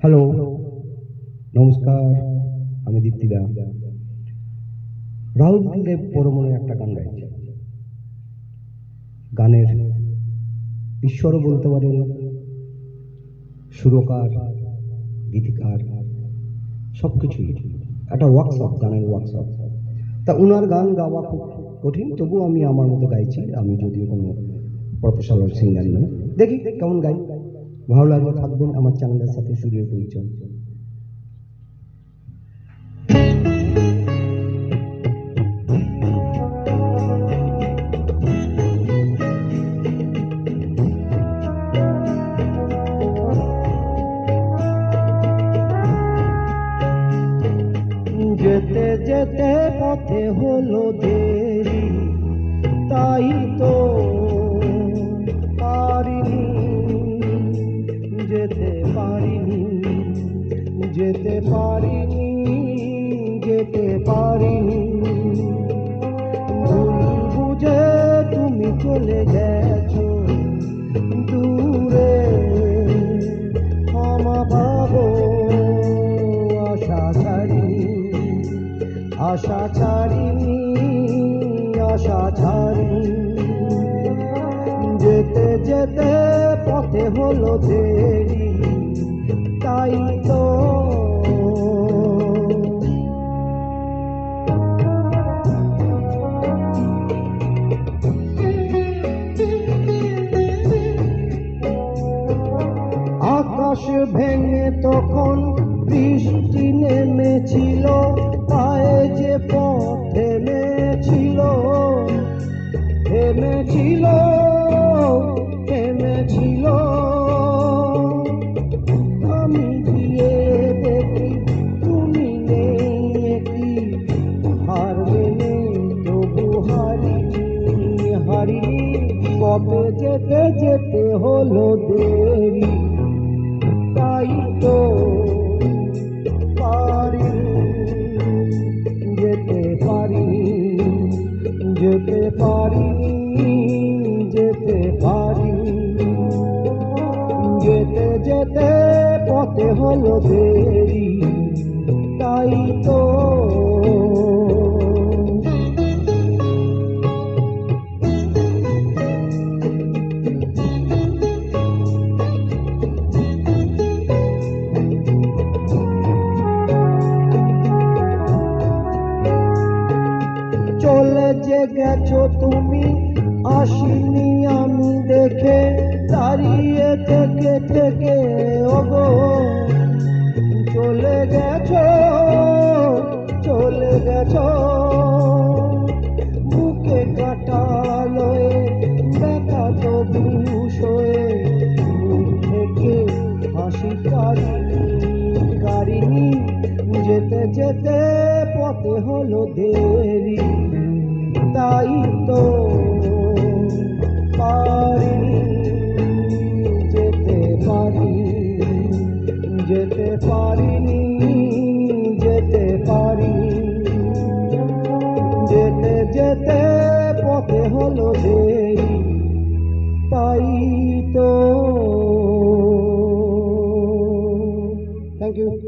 Hello, নমস্কার। আমি দীপ্তিদা। রাহুল দেব পরমনে একটা গান গাইছে। গানের ঈশ্বরও বলতে পারেন, সুরকার, গীতিকার, সবকিছুই একটা ওয়ার্কশপ, গানের ওয়ার্কশপ। তা উনার গান গাওয়া খুব কঠিন, তবু আমি আমার মতো গাইছি। আমি যদিও কোনো প্রফেশনাল সিঙ্গার নই, দেখি কেমন গাই। ভালো লাগলে থাকবেন আমার চ্যানেলের সাথে। সুরের পরিচয়। যেতে যেতে পথে হলো দেরি, তাই তো পারিনি, যেতে পারিনি, যেতে পারিনি, যেতে পারিনি। ভুল বুঝে তুমি চলে গেছো দূরে, ক্ষমা পাবো আশা ছাড়িনি, আশা ছাড়িনি, আশা ছাড়িনি। যেতে যেতে পথে হলো দেরি, তাই তো আকাশ ভেঙে তখন বৃষ্টি নেমেছিল, পায়ে যে পথ থেমেছিল, থেমেছিল, থেমেছিল। আমি গিয়ে দেখি তুমি নেই, কি হারবে নেই, তবু হারিনি, হারিনি। কবে যেতে যেতে হলো দেরি, তাই তো পারিনি, যেতে পারিনি, যেতে পারিনি, যেতে পারিনি। যেতে যেতে পথে হলো দেরি, তাই তো চলে যে গেছো তুমি, আসিনি আমি দেখে, দাঁড়িয়ে থেকে থেকে ওগো। চলে গেছো, চলে গেছো, বুকে কাটা লয়ে, ব্যথা তবু সয়ে, মুখ থেকে হাসি কারিনি, কারিনি। যেতে যেতে পথে হলো দেরি, তাই তো পারিনি, যেতে পারিনি, যেতে পারিনি, যেতে পারিনি। যেতে যেতে পথে হলো দেরি, তাই তো। Thank you.